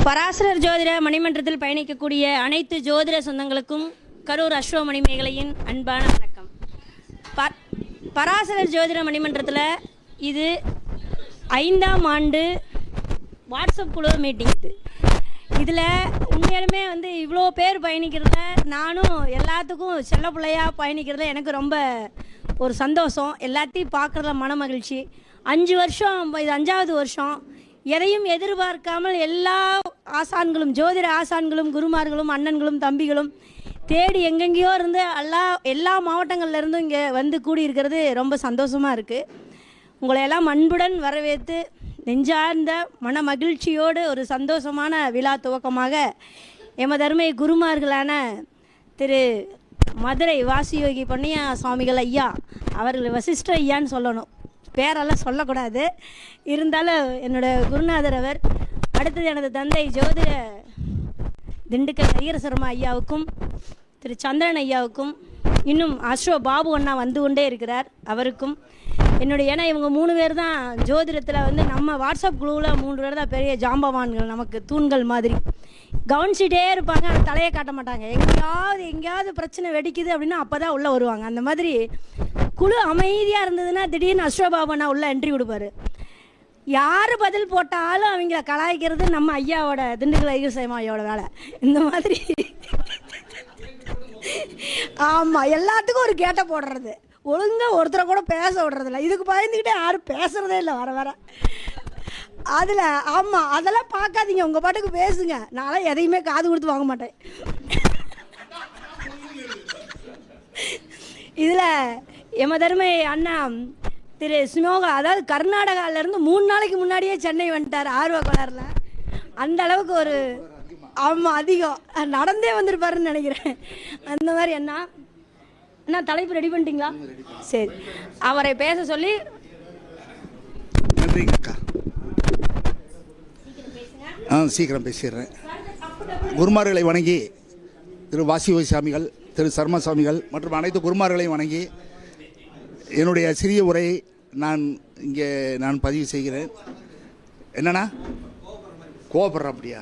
பராசரர் ஜோதிட மணிமன்றத்தில் பயணிக்கக்கூடிய அனைத்து ஜோதிட சொந்தங்களுக்கும் கரூர் அஸ்வமணி மேகலையின் அன்பான வணக்கம். பராசரர் ஜோதிட மணிமன்றத்தில் இது 5ஆம் ஆண்டு வாட்ஸ்அப் குழு மீட்டிங். இதில் உண்மையாலுமே இவ்வளோ பேர் பயணிக்கிறத நானும் எல்லாத்துக்கும் செல்ல பிள்ளையாக பயணிக்கிறதுல எனக்கு ரொம்ப ஒரு சந்தோஷம். எல்லாத்தையும் பார்க்குறதுல மன மகிழ்ச்சி. 5 வருஷம், இது 5ஆவது வருஷம். எதையும் எதிர்பார்க்காமல் எல்லா ஆசான்களும், ஜோதிட ஆசான்களும், குருமார்களும், அண்ணன்களும், தம்பிகளும் தேடி எங்கெங்கேயோ இருந்து எல்லா மாவட்டங்கள்லேருந்தும் இங்கே வந்து கூடியிருக்கிறது ரொம்ப சந்தோஷமாக இருக்குது. உங்களையெல்லாம் அன்புடன் வரவேற்று நெஞ்சார்ந்த மன மகிழ்ச்சியோடு ஒரு சந்தோஷமான விழா துவக்கமாக எமதருமை குருமார்களான திரு மதுரை வாசியோகி பொன்னையா சுவாமிகள் ஐயா அவர்கள் வசிஷ்ட ஐயான்னு சொல்லணும், பேரெல்லாம் சொல்லக்கூடாது, இருந்தாலும் என்னோடய குருநாதர் அவர். அடுத்தது எனது தந்தை ஜோதிட திண்டுக்கல் ஐயரசர்மா ஐயாவுக்கும் திரு சந்திரன் ஐயாவுக்கும் இன்னும் அஸ்வ பாபு அண்ணா வந்து கொண்டே இருக்கிறார் அவருக்கும் என்னுடைய, ஏன்னா இவங்க 3 பேர் தான் ஜோதிடத்தில் நம்ம வாட்ஸ்அப் குழுவில் 3 பேர் தான் பெரிய ஜாம்பவான்கள், நமக்கு தூண்கள் மாதிரி கவனிச்சிட்டே இருப்பாங்க. ஆனால் தலையை காட்ட மாட்டாங்க. எங்கேயாவது பிரச்சனை வெடிக்குது அப்படின்னா அப்போ தான் உள்ளே வருவாங்க. அந்த மாதிரி குழு அமைதியாக இருந்ததுன்னா திடீர்னு அஸ்வபாபனா உள்ள என்ட்ரி கொடுப்பாரு. யார் பதில் போட்டாலும் அவங்கள கலாய்க்கிறது நம்ம ஐயாவோட, திண்டுக்கல் ஐயசேமா ஐயாவோட வேலை. இந்த மாதிரி ஆமாம், எல்லாத்துக்கும் ஒரு கேட்டை போடுறது, ஒழுங்காக ஒருத்தரை கூட பேச விடுறதில்ல. இதுக்கு பயந்துக்கிட்டே யாரும் பேசுகிறதே இல்லை வர வர. அதில் ஆமாம், அதெல்லாம் பார்க்காதீங்க, உங்கள் பாட்டுக்கு பேசுங்க. நான்லாம் எதையுமே காது கொடுத்து வாங்க மாட்டேன். இதில் எமதருமை அண்ணா திரு ஸ்மோகா, அதாவது கர்நாடகாவிலேருந்து 3 நாளைக்கு முன்னாடியே சென்னை வந்துட்டார் ஆர்வ கோளாறில். அந்த அளவுக்கு ஒரு ஆமாம் அதிகம் நடந்தே வந்திருப்பாருன்னு நினைக்கிறேன். அந்த மாதிரி என்ன தலைப்பு ரெடி பண்ணிட்டீங்களா? சரி, அவரை பேச சொல்லி நன்றிங்கக்கா. சீக்கிரம் பேசிடுறேன். குருமார்களை வணங்கி திரு வாசியோகி சாமிகள், திரு சர்மா சாமிகள் மற்றும் அனைத்து குருமார்களையும் வணங்கி என்னுடைய சிறிய உரையை நான் பதிவு செய்கிறேன். என்னன்னா கோபப்படுற அப்படியா?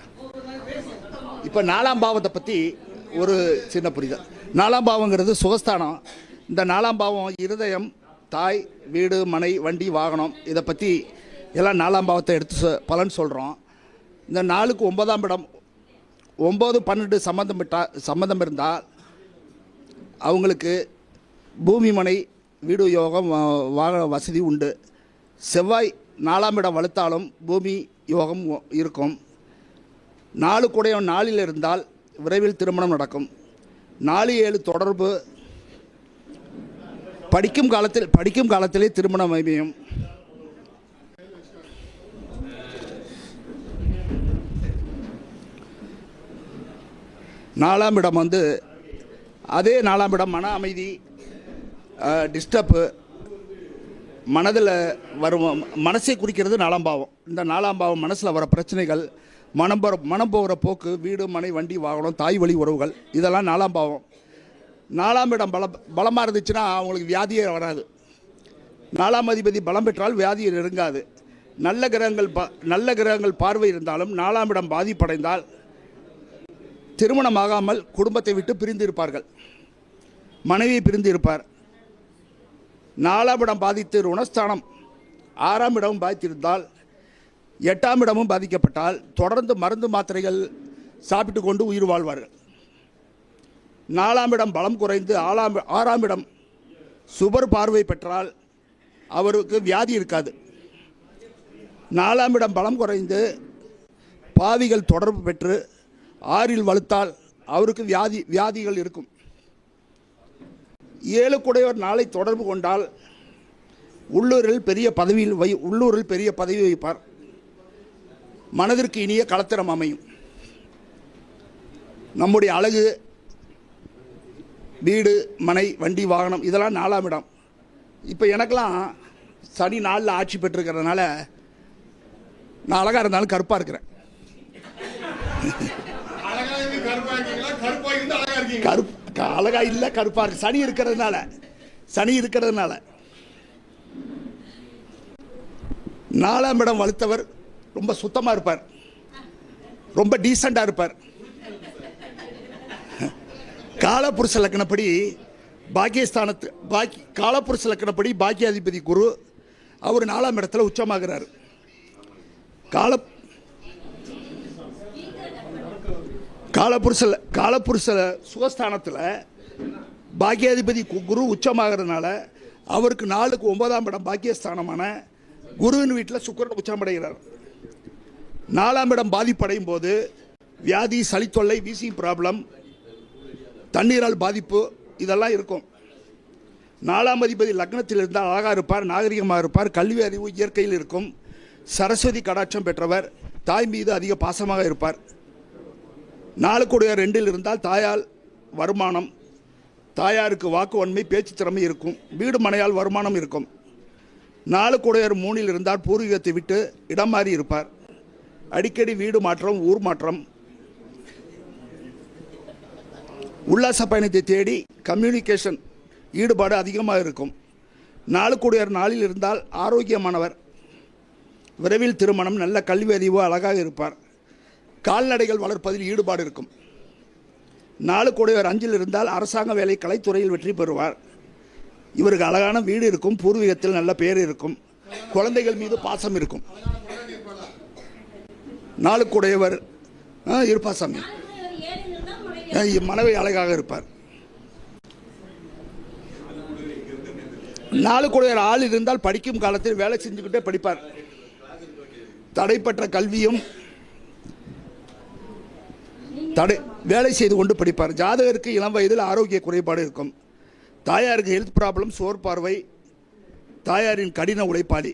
இப்போ 4ஆம் பாவத்தை பற்றி ஒரு சின்ன புரிதல். 4ஆம் பாவங்கிறது சுகஸ்தானம். இந்த 4ஆம் பாவம் இருதயம், தாய், வீடு, மனை, வண்டி, வாகனம், இதை பற்றி எல்லாம் 4ஆம் பாவத்தை எடுத்து பலன் சொல்கிறோம். இந்த 4க்கு 9ஆம் இடம், 9, 12 சம்மந்தம் இருந்தால் அவங்களுக்கு பூமி, மனை, வீடு யோகம், வாகன வசதி உண்டு. செவ்வாய் 4ஆம் இடம் வலுத்தாலும் பூமி யோகம் இருக்கும். 4 கூடையம் 4ல் இருந்தால் விரைவில் திருமணம் நடக்கும். 4, 7 தொடர்பு படிக்கும் காலத்திலே திருமணம் அமையும். நாலாம் இடம் அதே 4ஆம் இடம் மன அமைதி, டிஸ்டர்பு, மனதில் வரும், மனசை குறிக்கிறது 4ஆம் பாவம். இந்த 4ஆம் பாவம் மனசில் வர பிரச்சனைகள், மனம் போகிற போக்கு, வீடு, மனை, வண்டி, வாகனம், தாய் வழி உறவுகள், இதெல்லாம் 4ஆம் பாவம். 4ஆம் இடம் பலமாக இருந்துச்சுன்னா அவங்களுக்கு வியாதியே வராது. 4ஆம் அதிபதி பலம் பெற்றால் வியாதியை நெருங்காது. நல்ல கிரகங்கள் பார்வை இருந்தாலும் 4ஆம் இடம் பாதிப்படைந்தால் திருமணமாகாமல் குடும்பத்தை விட்டு பிரிந்து இருப்பார்கள், மனைவியை பிரிந்து இருப்பார். 4ஆம் இடம் பாதித்து ருணஸ்தானம் 6ஆம் இடமும் பாதித்திருந்தால், 8ஆம் இடமும் பாதிக்கப்பட்டால் தொடர்ந்து மருந்து மாத்திரைகள் சாப்பிட்டு கொண்டு உயிர் வாழ்வார்கள். 4ஆம் இடம் பலம் குறைந்து 6ஆம் இடம் சுபர் பார்வை பெற்றால் அவருக்கு வியாதி இருக்காது. 4ஆம் இடம் பலம் குறைந்து பாவிகள் தொடர்பு பெற்று 6ல் வலுத்தால் அவருக்கு வியாதிகள் இருக்கும். 7 கூடையவர் 4ஐ தொடர்பு கொண்டால் உள்ளூரில் பெரிய பதவி வைப்பார். மனதிற்கு இனிய கலத்திரம் அமையும். நம்முடைய அழகு, வீடு, மனை, வண்டி, வாகனம், இதெல்லாம் 4ஆம் இடம். இப்போ எனக்கெல்லாம் சனி 4ல் ஆட்சி பெற்றிருக்கிறதுனால நான் அழகாக இருந்தாலும் கருப்பாக இருக்கிறேன். அழகா இல்லை, கருப்பா இருக்கு. சனி இருக்கிறதுனால 4ஆம் இடம் வலுத்தவர் ரொம்ப சுத்தமாக இருப்பார். ரொம்ப டீசெண்டாக இருப்பார். காலபுருஷ லக்னப்படி காலபுருஷ லக்னப்படி பாக்கியாதிபதி குரு அவர் 4ஆம் இடத்துல உச்சமாகிறார். காலபுருஷ சுகஸ்தானத்தில் பாக்கியாதிபதி குரு உச்சமாகிறதுனால அவருக்கு 4க்கு 9ஆம் இடம் பாக்கியஸ்தானமான குருவின் வீட்டில் சுக்கிரன் உச்சமடைகிறார். 4ஆம் இடம் பாதிப்படையும் போது வியாதி, சளித்தொல்லை, வீசி ப்ராப்ளம், தண்ணீரால் பாதிப்பு இதெல்லாம் இருக்கும். 4ஆம் அதிபதி லக்னத்தில் இருந்தால் அழகாக இருப்பார், நாகரிகமாக இருப்பார், கல்வி அறிவு இயற்கையில் இருக்கும், சரஸ்வதி கடாட்சம் பெற்றவர், தாய் மீது அதிக பாசமாக இருப்பார். 4 கூடிய 2இல் இருந்தால் தாயால் வருமானம், தாயாருக்கு வாக்கு வன்மை, பேச்சு திறமை இருக்கும், வீடு மனையால் வருமானம் இருக்கும். 4 கூடிய 3இல் இருந்தால் பூர்வீகத்தை விட்டு இடம் மாறி இருப்பார். அடிக்கடி வீடு மாற்றம், ஊர் மாற்றம், உல்லாச பயணத்தை தேடி கம்யூனிகேஷன் ஈடுபாடு அதிகமாக இருக்கும். 4 கூடிய 4இல் இருந்தால் ஆரோக்கியமானவர், விரைவில் திருமணம், நல்ல கல்வி அறிவு, அழகாக இருப்பார், கால்நடைகள் வளர்ப்பதில் ஈடுபாடு இருக்கும். 4 கூடிய 5இல் இருந்தால் அரசாங்க வேலை, கலைத்துறையில் வெற்றி பெறுவார். இவருக்கு அழகான வீடு இருக்கும், பூர்வீகத்தில் நல்ல பேர் இருக்கும், குழந்தைகள் மீது பாசம் இருக்கும். 4 கூடையவர் இருப்பார் சாமி, மனைவி அழகாக இருப்பார். 4 கூடையர் ஆள் இருந்தால் படிக்கும் காலத்தில் வேலை செஞ்சுக்கிட்டே படிப்பார். தடைப்பட்ட கல்வியும் வேலை செய்து கொண்டு படிப்பார். ஜாதகருக்கு இளம் வயதில் ஆரோக்கிய குறைபாடு இருக்கும். தாயாருக்கு ஹெல்த் ப்ராப்ளம், சோர் பார்வை, தாயாரின் கடின உழைப்பாளி,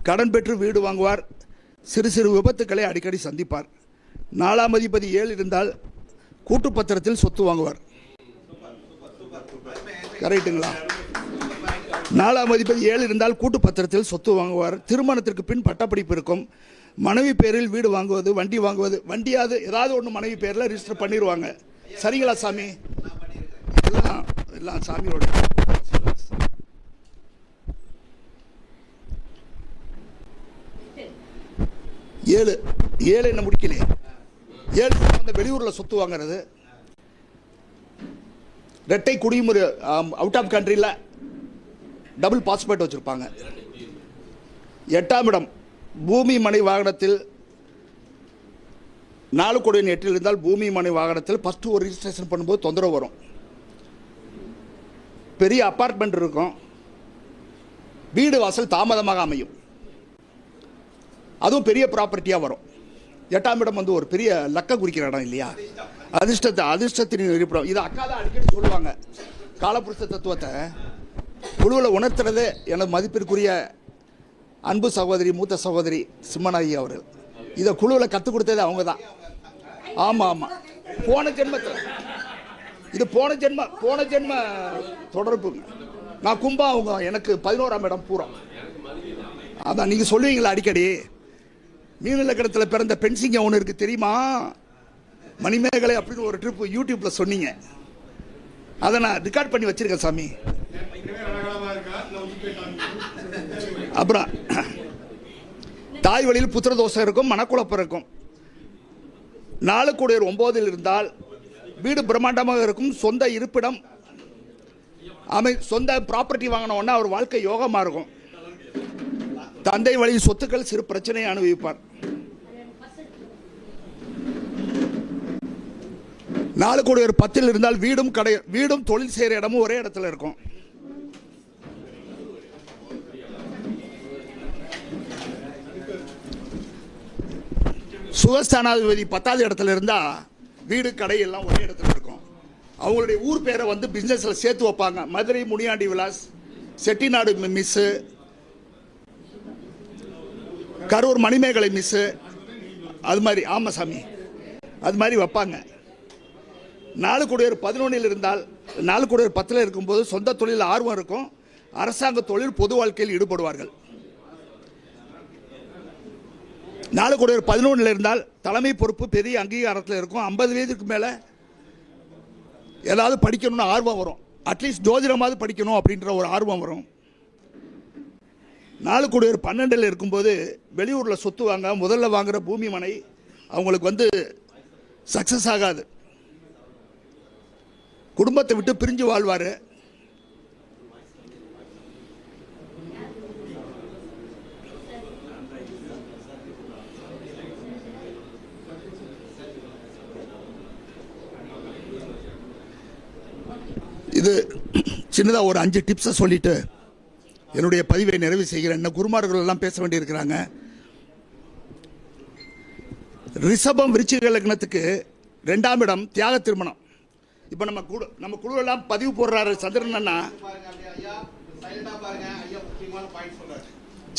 கடன் பெற்று வீடு வாங்குவார், சிறு சிறு விபத்துக்களை அடிக்கடி சந்திப்பார். 4ஆம் அதிபதி 7 இருந்தால் கூட்டு பத்திரத்தில் சொத்து வாங்குவார். கரெக்டுங்களா? 4ஆம் அதிபதி 7 இருந்தால் கூட்டு பத்திரத்தில் சொத்து வாங்குவார். திருமணத்திற்கு பின் பட்டப்படிப்பு இருக்கும். மனைவி பேரில் வீடு வாங்குவது, வண்டி வாங்குவது, வண்டியாவது ஏதாவது ஒன்று மனைவி பேரில் ரிஜிஸ்டர் பண்ணிடுவாங்க. சரிங்களா சாமி? எல்லாம் சாமியோட 7 என்ன முடிக்கலையே. 7 அந்த வெளியூரில் சொத்து வாங்கிறது, ரெட்டை குடிமுறை, அவுட் ஆஃப் கண்ட்ரியில் டபுள் பாஸ்போர்ட் வச்சுருப்பாங்க. 8ஆம் இடம் பூமி மனை வாகனத்தில் 4 கோடி 8இல் இருந்தால் பூமி மனை வாகனத்தில் ஃபஸ்ட்டு ஒரு ரிஜிஸ்ட்ரேஷன் பண்ணும்போது தொந்தரவு வரும். பெரிய அப்பார்ட்மெண்ட் இருக்கும், வீடு வாசல் தாமதமாக அமையும், அதுவும் பெரிய ப்ராப்பர்ட்டியாக வரும். 8ஆம் இடம் வந்து ஒரு பெரிய லக்க குறிக்கிற இடம் இல்லையா, அதிர்ஷ்டத்தின் இருப்பிடம். இது அக்கா தான் அடிக்கடி சொல்லுவாங்க. காலபுருஷ தத்துவத்தை குழுவில் உணர்த்துறதே எனது மதிப்பிற்குரிய அன்பு சகோதரி, மூத்த சகோதரி சிம்மநாயகி அவர்கள். இதை குழுவில் கற்றுக் கொடுத்தது அவங்க தான். ஆமாம், போன ஜென்மத்தில் இது போன ஜென்ம தொடர்பு. நான் கும்பா, அவங்க எனக்கு 11ஆம் இடம் பூரா. அதான் நீங்கள் சொல்லுவீங்களா அடிக்கடி, மீன் இலக்கணத்தில் பிறந்த பெண்சிங்க ஒன்று இருக்குது தெரியுமா, மணிமேகலை அப்படின்னு ஒரு ட்ரிப் யூடியூப்பில் சொன்னீங்க. அதை நான் ரெக்கார்ட் பண்ணி வச்சுருக்கேன் சாமி. அப்புறம் தாய் வழியில் புத்திர தோஷம் இருக்கும், மனக்குழப்பம் இருக்கும். 4 கூடிய 9இல் இருந்தால் வீடு பிரம்மாண்டமாக இருக்கும், சொந்த இருப்பிடம் சொந்த ப்ராப்பர்ட்டி வாங்கின உடனே அவர் வாழ்க்கை யோகமாக இருக்கும். தந்தை வழியில் சொத்துக்கள் சிறு பிரச்சனையை அனுபவிப்பார். 4 கோடி 10இல் இருந்தால் வீடும் தொழில் செய்கிற இடமும் ஒரே இடத்துல இருக்கும். சுகஸ்தானாதிபதி 10வது இடத்துல இருந்தால் வீடு கடை எல்லாம் ஒரே இடத்துல இருக்கும். அவங்களுடைய ஊர் பேரை வந்து பிஸ்னஸில் சேர்த்து வைப்பாங்க. மதுரை முனியாண்டி விலாஸ், செட்டிநாடு மிஸ்ஸு, கரூர் மணிமேகலை மிஸ்ஸு, அது மாதிரி. ஆமாம் சாமி, அது மாதிரி வைப்பாங்க. 4 கோடி 11இல் இருந்தால் 4 கோடி 10இல் இருக்கும்போது சொந்த தொழில் ஆர்வம் இருக்கும், அரசாங்க தொழில், பொது வாழ்க்கையில் ஈடுபடுவார்கள். 4 கோடி 11இல் இருந்தால் தலைமை பொறுப்பு, பெரிய அங்கீகாரத்தில் இருக்கும். 50 வயதுக்கு மேலே ஏதாவது படிக்கணும்னு ஆர்வம் வரும், அட்லீஸ்ட் ஜோதிடமாவது படிக்கணும் அப்படின்ற ஒரு ஆர்வம் வரும். 4 கோடி 12இல் இருக்கும்போது வெளியூரில் சொத்து வாங்க, முதல்ல வாங்குகிற பூமி மனை, அவங்களுக்கு வந்து சக்ஸஸ் ஆகாது. குடும்பத்தை விட்டு பிரிஞ்சு வாழ்வார். இது சின்னதாக ஒரு 5 டிப்ஸை சொல்லிட்டு என்னுடைய பதிவை நிறைவு செய்கிறேன். இன்னும் குருமார்கள் எல்லாம் பேச வேண்டியிருக்கிறாங்க. ரிஷபம் விருச்சிக லக்னத்துக்கு 2ஆம் இடம் தியாக திருமணம். இப்போ நம்ம குழுவெல்லாம் பதிவு போடுறாரு சந்திரன் அண்ணா.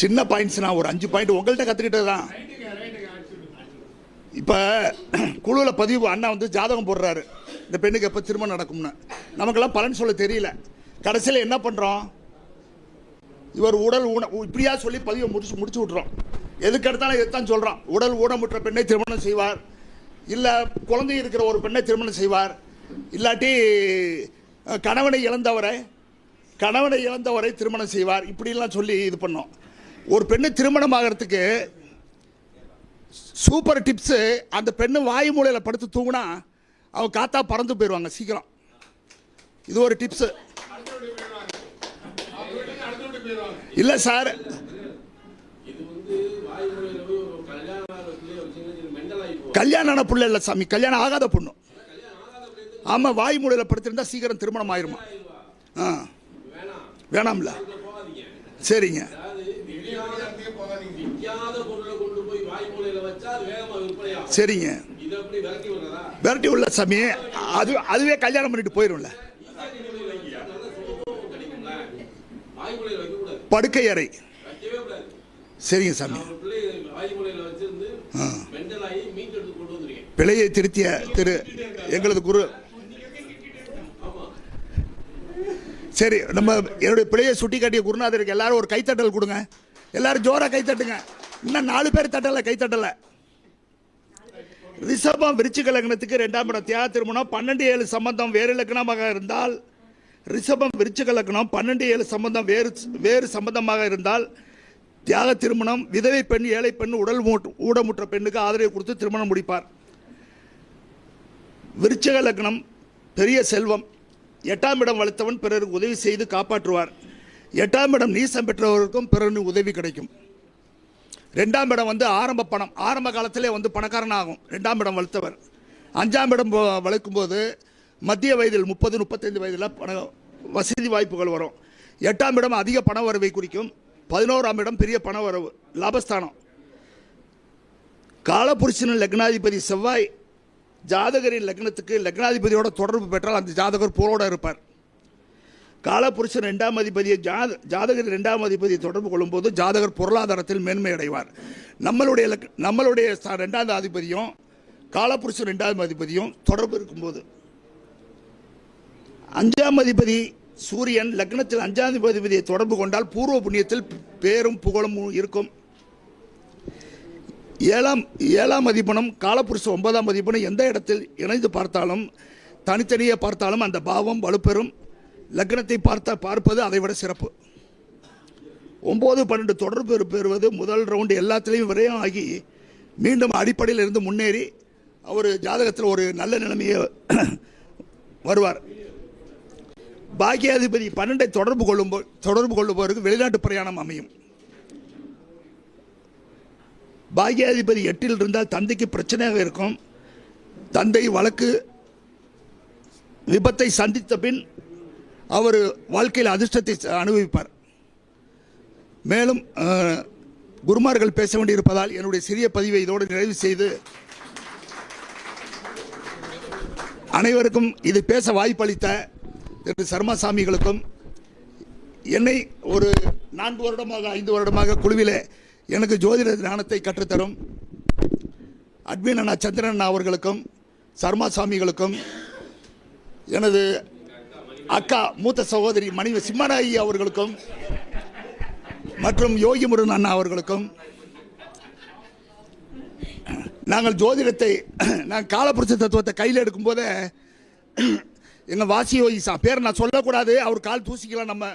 சின்ன பாயிண்ட்ஸ், நான் ஒரு 5 பாயிண்ட் உங்கள்கிட்ட கற்றுக்கிட்டது தான். இப்போ குழுவில் பதிவு அண்ணா வந்து ஜாதகம் போடுறாரு, இந்த பெண்ணுக்கு எப்போ திருமணம் நடக்கும்னு. நமக்கெல்லாம் பலன் சொல்ல தெரியல. கடைசியில் என்ன பண்ணுறோம், இவர் உடல் இப்படியா சொல்லி பதிவை முடிச்சு விட்றோம். எதுக்கு எடுத்தாலும் எதுதான் சொல்கிறோம். உடல் ஊனமுற்ற பெண்ணை திருமணம் செய்வார், இல்லை குழந்தை இருக்கிற ஒரு பெண்ணை திருமணம் செய்வார், இல்லாட்டி கணவனை இழந்தவரை திருமணம் செய்வார். இப்படிலாம் சொல்லி இது பண்ணோம். ஒரு பெண்ணு திருமணம் ஆகிறதுக்கு சூப்பர் டிப்ஸு. அந்த பெண்ணு வாயு மூலையில் படுத்து தூங்கினா அவங்க காத்தா பறந்து போயிடுவாங்க சீக்கிரம். இது ஒரு டிப்ஸு. இல்லை சார், கல்யாணம் ஆன புள்ள இல்லை சாமி, கல்யாணம் ஆகாத பொண்ணு. ஆமாம், வாயு மூலையில் படுத்திருந்தா சீக்கிரம் திருமணம் ஆயிருமா? வேணாம்ல. சரிங்க. சரிங்க, விரட்டி உள்ள சாமி. அதுவே கல்யாணம் பண்ணிட்டு போயிரும்ல. படுக்கை அறை. சரிங்க சாமி. பிழையை திருத்திய எங்களது குரு. சரி, நம்ம என்னுடைய பிழையை சுட்டி காட்டிய குருநாதருக்கு எல்லாரும் ஒரு கைத்தட்டல் கொடுங்க. எல்லாரும் ஜோரா கைத்தட்டுங்க. இன்னும் 4 பேர் தட்டல, கைத்தட்டல. ரிஷபம் விருச்சிக லக்னத்துக்கு 2ஆம் இடம் தியாக திருமணம். 12-7 சம்பந்தம் வேறு லக்னமாக இருந்தால், ரிஷபம் விருச்சிக லக்னம் 12-7 சம்பந்தம் வேறு சம்பந்தமாக இருந்தால் தியாக திருமணம். விதவை பெண், ஏழை பெண், உடல் ஊனமுற்ற பெண்ணுக்கு ஆதரவு கொடுத்து திருமணம் முடிப்பார். விருச்சிக லக்னம் பெரிய செல்வம். 8ஆம் இடம் வளர்த்தவன் பிறருக்கு உதவி செய்து காப்பாற்றுவார். 8ஆம் இடம் நீசம் பெற்றவருக்கும் பிறருக்கு உதவி கிடைக்கும். 2ஆம் இடம் வந்து ஆரம்ப பணம். ஆரம்ப காலத்திலே வந்து பணக்காரன் ஆகும் 2ஆம் இடம் வளர்த்தவர். 5ஆம் இடம் வளர்க்கும் போது மத்திய வயதில் 30-35 வயதில் வசதி வாய்ப்புகள் வரும். 8ஆம் இடம் அதிக பண வரவை குறிக்கும். 11ஆம் இடம் பெரிய பண வரவு, லாபஸ்தானம். காலபுருஷனின் லக்னாதிபதி செவ்வாய் ஜாதகரின் லக்னத்துக்கு லக்னாதிபதியோட தொடர்பு பெற்றால் அந்த ஜாதகர் புரோட இருப்பார். காலபுருஷன் 2ஆம் அதிபதியை ஜாதகர் 2ஆம் அதிபதியை தொடர்பு கொள்ளும்போது ஜாதகர் பொருளாதாரத்தில் மேன்மை அடைவார். நம்மளுடைய 2ஆம் அதிபதியும் காலபுருஷன் 2ஆம் அதிபதியும் தொடர்பு இருக்கும்போது, 5ஆம் அதிபதி சூரியன் லக்னத்தில் 5ஆம் அதிபதியை தொடர்பு கொண்டால் பூர்வ புண்ணியத்தில் பேரும் புகழும் இருக்கும். 7ஆம் அதிபனும் காலபுருஷ 9ஆம் அதிபனும் எந்த இடத்தில் இணைந்து பார்த்தாலும் தனித்தனியே பார்த்தாலும் அந்த பாவம் வலுப்பெறும். லக்னத்தை பார்ப்பது அதை விட சிறப்பு. 9-12 தொடர்பு பெறுவது முதல் ரவுண்டு எல்லாத்திலையும் விரயம் ஆகி மீண்டும் அடிப்படையில் இருந்து முன்னேறி அவர் ஜாதகத்தில் ஒரு நல்ல நிலைமையை வருவார். பாக்கியாதிபதி 12 தொடர்பு கொள்ளும்போருக்கு வெளிநாட்டு பிரயாணம் அமையும். பாக்கியாதிபதி 8இல் இருந்தால் தந்தைக்கு பிரச்சனையாக இருக்கும். தந்தை வழக்கு விபத்தை சந்தித்த பின் அவர் வாழ்க்கையில் அதிர்ஷ்டத்தை அனுபவிப்பார். மேலும் குருமார்கள் பேச வேண்டியிருப்பதால் என்னுடைய சிறிய பதிவை இதோடு நிறைவு செய்து அனைவருக்கும் இது பேச வாய்ப்பளித்த திரு சர்மா சாமிகளுக்கும், என்னை ஒரு 4 வருடமாக 5 வருடமாக குழுவிலே எனக்கு ஜோதிட ஞானத்தை கற்றுத்தரும் அட்மின் அண்ணா சந்திரன் அண்ணா அவர்களுக்கும், சர்மா சாமிகளுக்கும், எனது அக்கா மூத்த சகோதரி மனைவி சிம்மராயி அவர்களுக்கும் மற்றும் யோகி முருகன் அண்ணா அவர்களுக்கும், நாங்கள் ஜோதிடத்தை காலபுருஷ தத்துவத்தை கையில் எடுக்கும் போதே எங்கள் வாசி யோகி பேர் நான் சொல்லக்கூடாது, அவர் கால் தூசிக்கலாம். நம்ம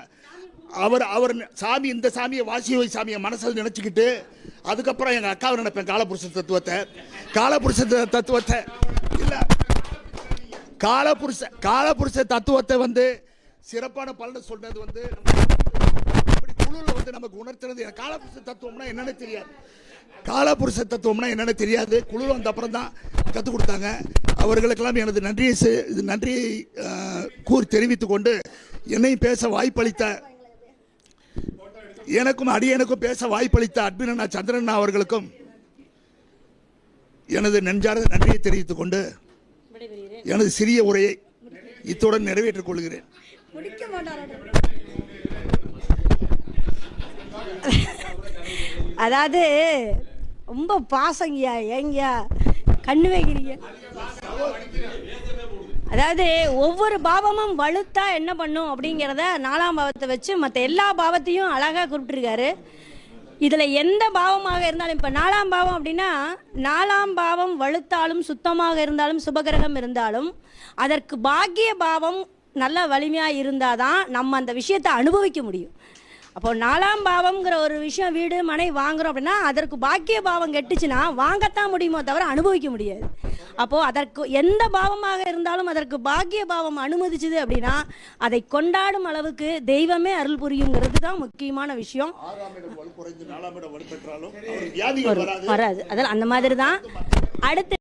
அவர் சாமி, இந்த சாமியை வாசியோய் சாமியை மனசில் நினச்சிக்கிட்டு அதுக்கப்புறம் எங்கள் அக்காவை நினைப்பேன் காலபுருஷ தத்துவத்தை இல்லை, காலபுருஷ தத்துவத்தை வந்து சிறப்பான பலனை சொன்னது வந்து இப்படி குழுவில் வந்து நமக்கு உணர்த்துறது. காலபுருஷ தத்துவம்னா என்னன்னு தெரியாது, குழுவில் வந்த அப்புறம் தான் கற்றுக் கொடுத்தாங்க. அவர்களுக்கெல்லாம் எனது நன்றியை கூறி தெரிவித்துக் கொண்டு என்னையும் பேச வாய்ப்பளித்த, அடியனுக்கும் பேச வாய்ப்பளித்த அட்மின் சந்திரன் அவர்களுக்கும் எனது நெஞ்சார்ந்த நன்றியை தெரிவித்துக் கொண்டு எனது சிறிய உரையை இத்துடன் நிறைவேற்றிக் கொள்கிறேன். அதாவது ரொம்ப பாசங்கய்யா, ஏங்கய்யா கண்ணு வைக்கிறீங்க. அதாவது ஒவ்வொரு பாவமும் வலுத்தா என்ன பண்ணும் அப்படிங்கிறத 4ஆம் பாவத்தை வச்சு மற்ற எல்லா பாவத்தையும் அழகாக குறிப்பிட்டிருக்காரு. இதில் எந்த பாவமாக இருந்தாலும், இப்போ 4ஆம் பாவம் அப்படின்னா 4ஆம் பாவம் வலுத்தாலும் சுத்தமாக இருந்தாலும் சுபகிரகம் இருந்தாலும் அதற்கு பாக்கிய பாவம் நல்ல வலிமையாக இருந்தால் தான் நம்ம அந்த விஷயத்தை அனுபவிக்க முடியும். அப்போ 4ஆம் பாவம்ங்கிற ஒரு விஷயம், வீடு மனை வாங்குறோம் அப்படின்னா அதற்கு பாக்கிய பாவம் கெட்டுச்சுன்னா வாங்கத்தான் முடியுமோ தவிர அனுபவிக்க முடியாது. அப்போது அதற்கு எந்த பாவமாக இருந்தாலும் அதற்கு பாக்கிய பாவம் அனுமதிச்சுது அப்படின்னா அதை கொண்டாடும் அளவுக்கு தெய்வமே அருள் புரியுங்கிறது தான் முக்கியமான விஷயம். வராது. அதில் அந்த மாதிரி தான் அடுத்து